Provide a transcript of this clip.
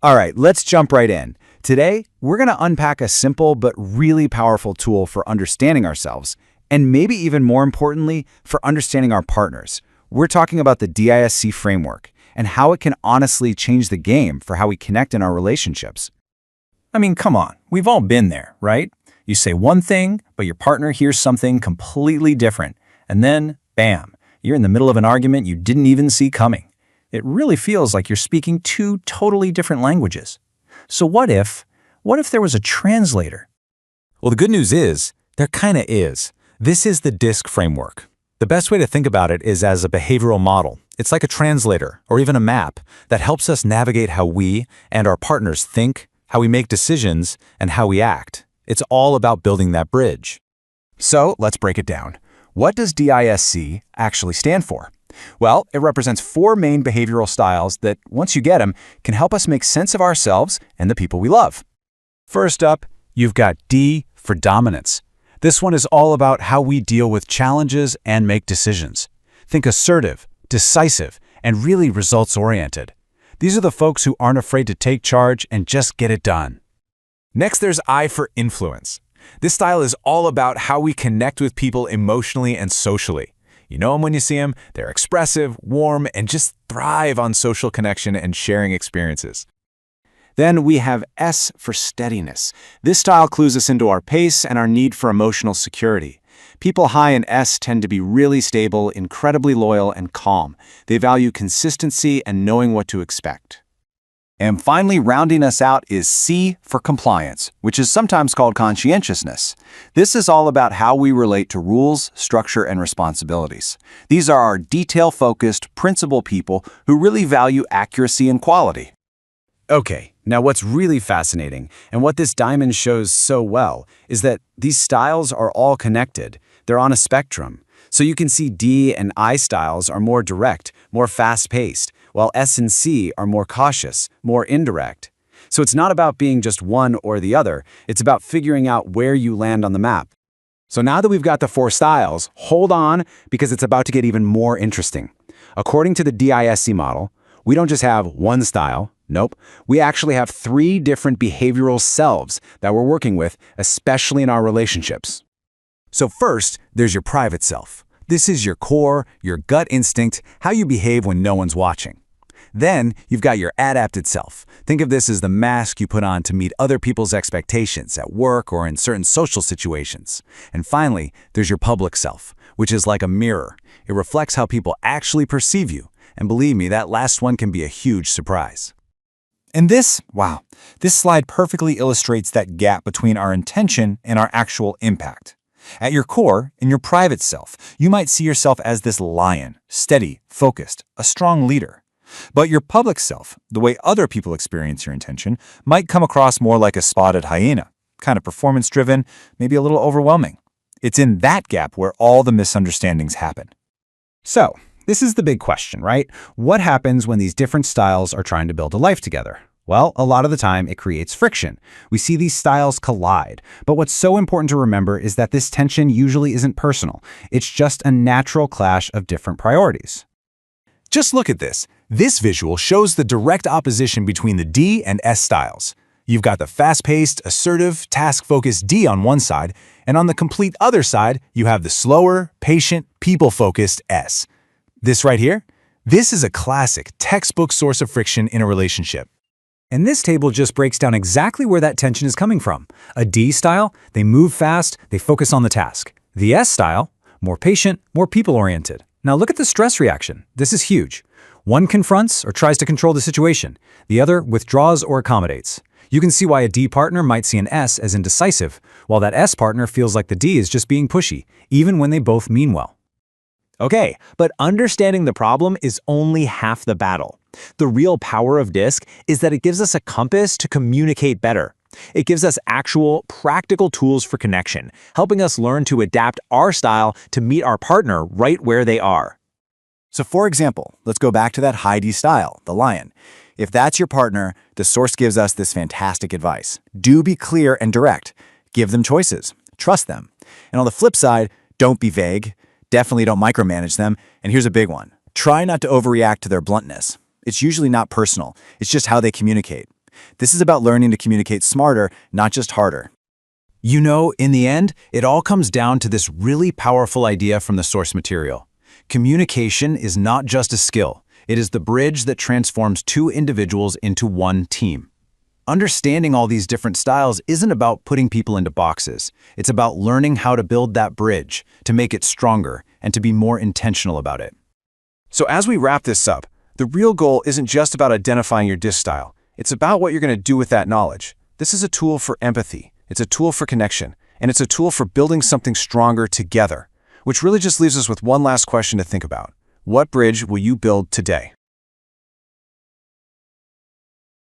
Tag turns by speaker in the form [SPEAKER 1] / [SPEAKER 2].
[SPEAKER 1] All right, let's jump right in. Today, we're going to unpack a simple but really powerful tool for understanding ourselves, and maybe even more importantly, for understanding our partners. We're talking about the DISC framework and how it can honestly change the game for how we connect in our relationships.
[SPEAKER 2] I mean, come on, we've all been there, right? You say one thing, but your partner hears something completely different, and then, bam, you're in the middle of an argument you didn't even see coming. It really feels like you're speaking two totally different languages. So what if there was a translator?
[SPEAKER 3] Well, the good news is, there kinda is. This is the DISC framework. The best way to think about it is as a behavioral model. It's like a translator, or even a map, that helps us navigate how we and our partners think, how we make decisions, and how we act. It's all about building that bridge.
[SPEAKER 1] So let's break it down. What does DISC actually stand for? Well, it represents 4 main behavioral styles that, once you get them, can help us make sense of ourselves and the people we love. First up, you've got D for dominance. This one is all about how we deal with challenges and make decisions. Think assertive, decisive, and really results-oriented. These are the folks who aren't afraid to take charge and just get it done.
[SPEAKER 3] Next, there's I for influence. This style is all about how we connect with people emotionally and socially. You know them when you see them, they're expressive, warm, and just thrive on social connection and sharing experiences.
[SPEAKER 1] Then we have S for steadiness. This style clues us into our pace and our need for emotional security. People high in S tend to be really stable, incredibly loyal, and calm. They value consistency and knowing what to expect. And finally, rounding us out is C for compliance, which is sometimes called conscientiousness. This is all about how we relate to rules, structure, and responsibilities. These are our detail-focused, principled people who really value accuracy and quality. Okay, now what's really fascinating, and what this diamond shows so well, is that these styles are all connected. They're on a spectrum. So you can see D and I styles are more direct, more fast-paced, while S and C are more cautious, more indirect. So it's not about being just one or the other, it's about figuring out where you land on the map. So now that we've got the 4 styles, hold on, because it's about to get even more interesting. According to the DISC model, we don't just have one style. Nope. We actually have 3 different behavioral selves that we're working with, especially in our relationships. So first, there's your private self. This is your core, your gut instinct, how you behave when no one's watching. Then, you've got your adapted self. Think of this as the mask you put on to meet other people's expectations at work or in certain social situations. And finally, there's your public self, which is like a mirror. It reflects how people actually perceive you. And believe me, that last one can be a huge surprise.
[SPEAKER 2] And this slide perfectly illustrates that gap between our intention and our actual impact. At your core, in your private self, you might see yourself as this lion, steady, focused, a strong leader. But your public self, the way other people experience your intention, might come across more like a spotted hyena, kind of performance-driven, maybe a little overwhelming. It's in that gap where all the misunderstandings happen.
[SPEAKER 1] So, this is the big question, right? What happens when these different styles are trying to build a life together? Well, a lot of the time, it creates friction. We see these styles collide. But what's so important to remember is that this tension usually isn't personal. It's just a natural clash of different priorities.
[SPEAKER 3] Just look at this. This visual shows the direct opposition between the D and S styles. You've got the fast-paced, assertive, task-focused D on one side, and on the complete other side, you have the slower, patient, people-focused S. This right here? This is a classic, textbook source of friction in a relationship.
[SPEAKER 2] And this table just breaks down exactly where that tension is coming from. A D style, they move fast, they focus on the task. The S style, more patient, more people-oriented. Now look at the stress reaction. This is huge. One confronts or tries to control the situation. The other withdraws or accommodates. You can see why a D partner might see an S as indecisive, while that S partner feels like the D is just being pushy, even when they both mean well.
[SPEAKER 4] Okay, but understanding the problem is only half the battle. The real power of DISC is that it gives us a compass to communicate better. It gives us actual, practical tools for connection, helping us learn to adapt our style to meet our partner right where they are.
[SPEAKER 1] So for example, let's go back to that high D style, the lion. If that's your partner, the source gives us this fantastic advice. Do be clear and direct. Give them choices. Trust them. And on the flip side, don't be vague. Definitely don't micromanage them. And here's a big one. Try not to overreact to their bluntness. It's usually not personal. It's just how they communicate.
[SPEAKER 2] This is about learning to communicate smarter, not just harder.
[SPEAKER 3] You know, in the end, it all comes down to this really powerful idea from the source material. Communication is not just a skill. It is the bridge that transforms two individuals into one team. Understanding all these different styles isn't about putting people into boxes. It's about learning how to build that bridge, to make it stronger, and to be more intentional about it. So as we wrap this up, the real goal isn't just about identifying your disc style. It's about what you're going to do with that knowledge. This is a tool for empathy. It's a tool for connection. And it's a tool for building something stronger together. Which really just leaves us with one last question to think about. What bridge will you build today?